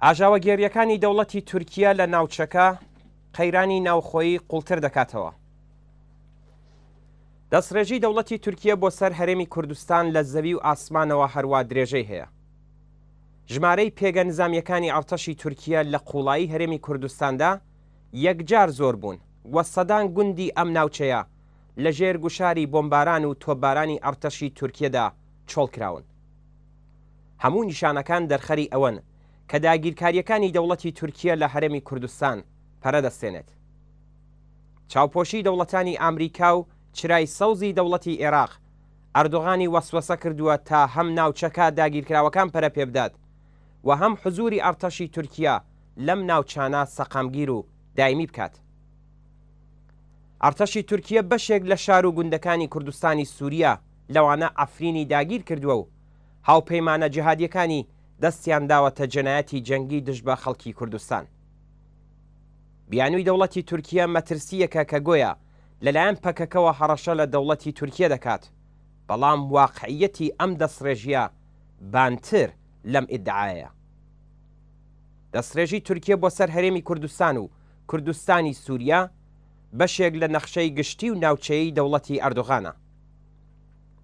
ئاژاوەگێریەکانی دەوڵەتی تورکیا لە ناوچەکە قەیرانی ناوخۆیی قوڵتر دەکاتەوە. دەستڕێژی دەوڵەتی تورکیا بۆ سەر هەرێمی کوردستان لە زەوی و ئاسمانەوە هەروە درێژەی هەیە. ژمارەی پێگە نظامیەکانی ئەرتەشی تورکیا لە قوڵایی هەرێمی کوردستاندا یەکجار زۆر بوون وە سەدان گوندی ئەم ناوچەیە لە ژێر گوشاری بۆمباران و تۆپبارانی ئەرتەشی تورکیەدا چۆڵکراون. هەموو نیشانەکان دەرخەری ئەوەن کە داگیرکاریەکانی دەوڵەتی تورکیا لە هەرێمی کوردستان پەرەدەستێنێت. چاوپۆشی دەوڵەتانی ئامریکا و چرای سەوزی دەوڵەتی عێراق ئەردۆغانی وەسوەسە کردووە تا هەم ناوچەکە داگیرکراوەکان پەرە پێبدات و هەم حزوری ئەرتەشی تورکیا لەم ناوچانە سەقامگیر و دایمی بکات. ئەرتەشی تورکیا بەشێک لە شار و گوندەکانی کوردستانی سووریا لەوانە ئەفرینی داگیر کردووە و هاوپەیمانە جیهادیەکانی دەستیان داوەتە جەنایەتی جەنگی دژ بە خەڵکی کوردستان. بیانووی دەوڵەتی تورکیا مەترسیەکە کە گۆیە لەلایەن پەکەکەوە هەڕەشە لە دەوڵەتی تورکیا دەکات، بەڵام واقعیەتی ئەم دەستڕێژیە بانتر لەم ئیدعایە. دەستڕێژی تورکیا بۆ سەر هەرێمی کوردستان و کوردستانی سووریا بەشێک لە نەخشەی گشتی و ناوچەیی دەوڵەتی ئەردۆغانە.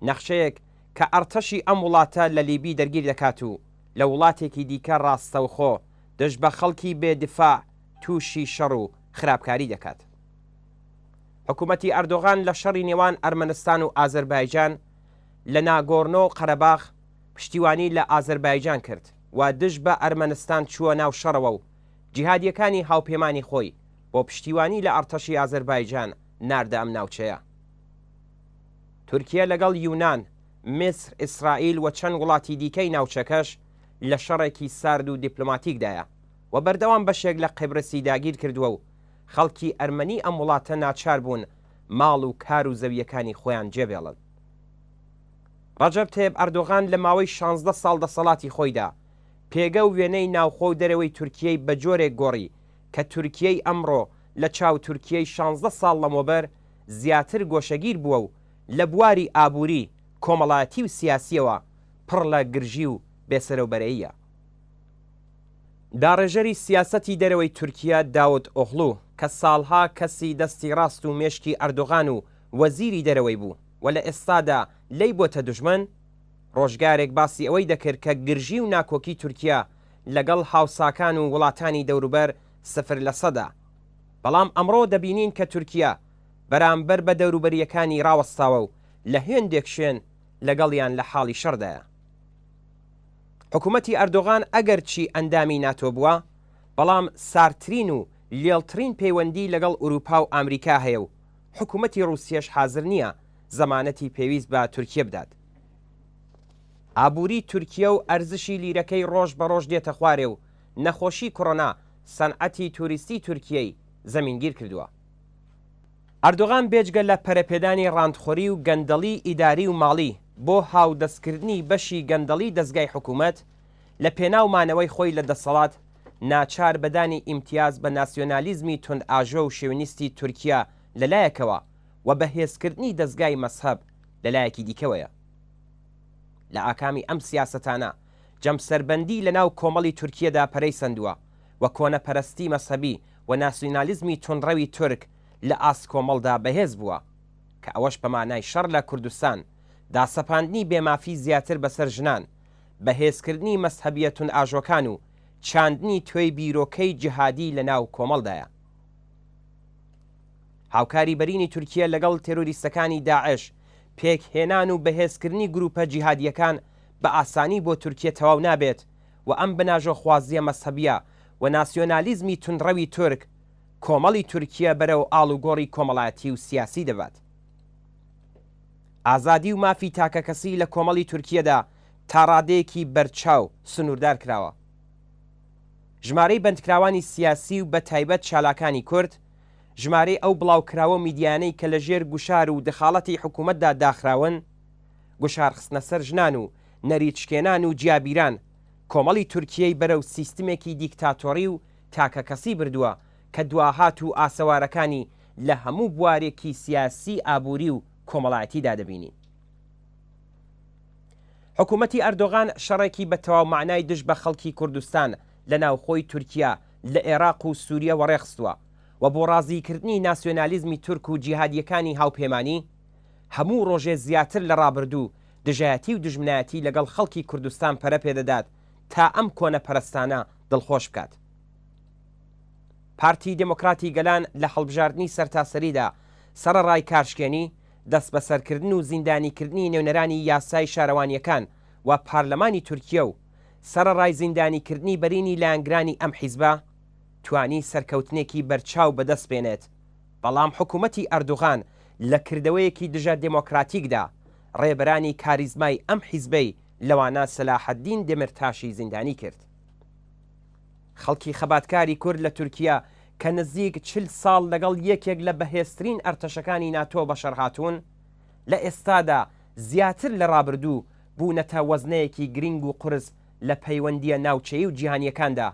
نەخشەیەک کە ئەرتەشی ئەم وڵاتە لە لیبی دەرگیر دەکات و لە وڵاتێکی دیکە ڕاستەوخۆ دژ بە خەڵکی بێدفاع تووشی شەڕ و خراپکاری دەکات. حکوومەتی ئەردۆغان لە شەڕی نێوان ئەرمەنستان و ئازەربایجان لە ناگۆرنۆ و قەرەباغ پشتیوانی لە ئازەربایجان کرد و دژ بە ئەرمەنستان چووە ناو شەڕەوە و جیهادیەکانی هاوپەیمانی خۆی بۆ پشتیوانی لە ئەرتەشی ئازەربایجان ناردە ئەم ناوچەیە. تورکیا لەگەڵ یونان، میسر، ئیسرائیل و چەند وڵاتی دیکەی ناوچەکەش لە شەڕێکی سارد و دیپلۆماتیکدایە و بەردەوام بەشێک لە قیبرسی داگیر کردووە و خەڵکی ئەرمەنی ئەم وڵاتە ناچار بوون ماڵ و کار و زەویەکانی خۆیان جێبێڵن. ڕەجەب تایب ئەردۆغان لە ماوەی 16 ساڵ دەسەڵاتی خۆیدا پێگە و وێنەی ناوخۆ و دەرەوەی تورکیای بە جۆرێک گۆڕی کە تورکیای ئەمڕۆ لە چاو تورکیای 16 ساڵ لەمەوبەر زیاتر گۆشەگیر بووە و لە بواری ئابووری، کۆمەڵایەتی و سیاسیەوە پڕ لە گرژی و بێسەرەوبەرەییە. داڕێژەری سیاسەتی دەرەوەی تورکیا داود ئۆغڵو کە ساڵها کەسی دەستی ڕاست و مێشکی ئەردۆغان و وەزیری دەرەوەی بوو و لە ئێستادا لی بۆتە دوژمن، ڕۆژگارێک باسی ئەوەی دەکرد کە گرژی و ناکۆکی تورکیا لەگەڵ هاوساکان و وڵاتانی دەوروبەر 0%. بەڵام ئەمڕۆ دەبینین کە تورکیا بەرامبەر بە دەوروبەریەکانی ڕاوەستاوە و لە هێندێک شوێن لەگەڵیان لە حاڵی شەردایە. حکوومەتی ئەردۆغان ئەگەر چی ئەندامی ناتۆ بووە، بەڵام سارترین و لێڵترین پەیوەندی لەگەڵ ئوروپا و ئامریکا هەیە و حکوومەتی رووسیەش حازر نییە زەمانەتی پێویست بە تورکیا بدات. ئابووری تورکیا و ئەرزشی لیرەکەی ڕۆژ بە ڕۆژ دێتە خوارێ و نەخۆشی کۆڕۆنا سەنعەتی توریستی تورکیای زەمینگیر کردووە. ئەردۆغان بێجگە لە پەرەپێدانی ڕاندخۆری و گەندەڵی ئیداری و ماڵی بۆ هاودەستکردنی بەشی گەندەڵی دەستگای حکوومەت لە پێناومانەوەی خۆی لە دەسەڵات ناچار بەدانی ئیمتیاز بە ناسیۆنالیزمی تند ئاژۆ و شێوینیستی تورکیا لەلایەکەوە و بەهێزکردنی دەستگای مەسهەب لەلایەکی دیکەوەیە. لە ئاکامی ئەم سیاسەتانە جەمسەربەندی لە ناو کۆمەڵی تورکیەدا پەرەی سندووە و کۆنەپەرستی مەسەبی و ناسیۆنالیزمی تونڕەوی تورک لە ئاس کۆمەڵدا بەهێز بووە کە ئەوەش بەمانای شەڕ لە کوردستان، داسەپاندنی بێمافی زیاتر بەسەر ژنان، بەهێزکردنی مەسهەبیەتون ئاژۆکان و چاندنی توێی بیرۆکەی جیهادی لە ناو کۆمەڵدایە. هاوکاری بەرینی تورکیا لەگەڵ تێرۆریستەکانی داعش، پێکهێنان و بەهێزکردنی گروپە جیهادیەکان بە ئاسانی بۆ تورکیا تەواو نابێت و ئەم بناژۆخوازیە مەسهەبیە و ناسیۆنالیزمی تونڕەوی تورک کۆمەڵی تورکیا بەرەو ئاڵوگۆڕی کۆمەڵایەتی و سیاسی دەبات. ئازادی و مافی تاکەکەسی لە کۆمەڵی تورکیەدا تا ڕادەیەکی بەرچاو سنووردار کراوە. ژمارەی بەندکراوانی سیاسی و بە تایبەت چالاکانی کورد، ژمارەی ئەو بڵاوکراوە میدیانەی کە لە ژێر گوشار و دەخاڵەتی حکوومەتدا داخراون، گوشارخستنە سەر ژنان و نەریچکێنان و جیابیران کۆمەڵی تورکیای بەرەو سیستمێکی دیکتاتۆری و تاکەکەسی بردووە کە دواهات و ئاسەوارەکانی لە هەموو بوارێکی سیاسی ئابووری و کۆمەڵایەتیدا دەبینین. حکوومەتی ئەردۆغان شەڕێکی بە تەواو معنای دژ بە خەڵکی کوردستان لە ناوخۆی تورکیا لە عێراق و سووریە وەڕێخستووە و بۆ ڕازیکردنی ناسیۆنالیزمی تورک و جیهادیەکانی هاوپەیمانی هەموو ڕۆژێ زیاتر لە ڕابردوو دژایەتی و دژمنایەتی لەگەڵ خەڵکی کوردستان پەرە پێدەدات تا ئەم کۆنە پەرستانە دڵخۆش بکات. پارتی دموکراتی گەلان لە هەڵبژاردننی سەرتاسەریدا سەرڕای کارشکێنی دەست بەسەرکردن و زیندانیکردنی نێونەرانی یاسای شارەوانیەکان و پارلەمانی تورکیە و سەرڕای زیندانیکردنی بەرینی لایەنگرانی ئەم حیزبە توانی سەرکەوتنێکی بەرچاو بەدەست بێنێت، بەڵام حکوومەتی ئەردوغان لە کردەوەیەکی دژە دموکراتیکدا ڕێبەرانی کاریزمای ئەم حیزبەی لەوانە سەلاحەددین دێمرتاشی زیندانی کرد. خەڵکی خەباتکاری کورد لە تورکیا کە نزیک 40 ساڵ لەگەڵ یەکێک لە بەهێزترین ئەرتەشەکانی ناتۆ بەشەرهاتوون لە ئێستادا زیاتر لە ڕابردوو بوونەتە وەزنەیەکی گرنگ و قرس لە پەیوەندیە ناوچەیی و جیهانیەکاندا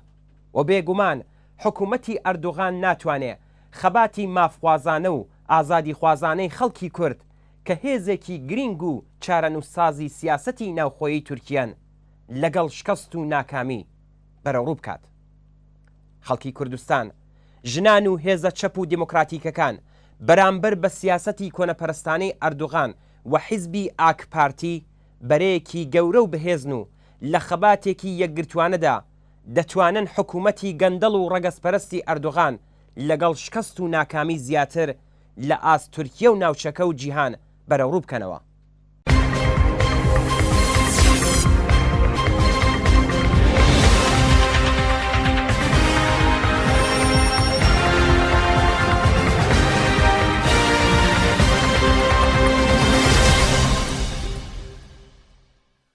و بێگومان حکوومەتی ئەردوغان ناتوانێت خەباتی مافخوازانە و ئازادی خوازانەی خەڵکی کورد کە هێزێکی گرنگ و چارەنووسسازی سیاسەتی ناوخۆیی تورکیان لەگەڵ شکست و ناکامی بەرەوڕوو بکات. خەڵکی کوردستان ژنان و هێزە چەپ و دموکراتیکەکان بەرامبەر بە سیاسەتی کۆنەپەرستانەی ئەردوغان و حیزبی ئاک پارتی بەرەیەکی گەورە و بەهێزن و لە خەباتێکی یەکگرتوانەدا دەتوانن حکوومەتی گەندەڵ و ڕەگەزپەرستی ئەردوغان لەگەڵ شکست و ناکامی زیاتر لە ئاست تورکیە و ناوچەکە و جیهان بەرەوڕوو بکەنەوە.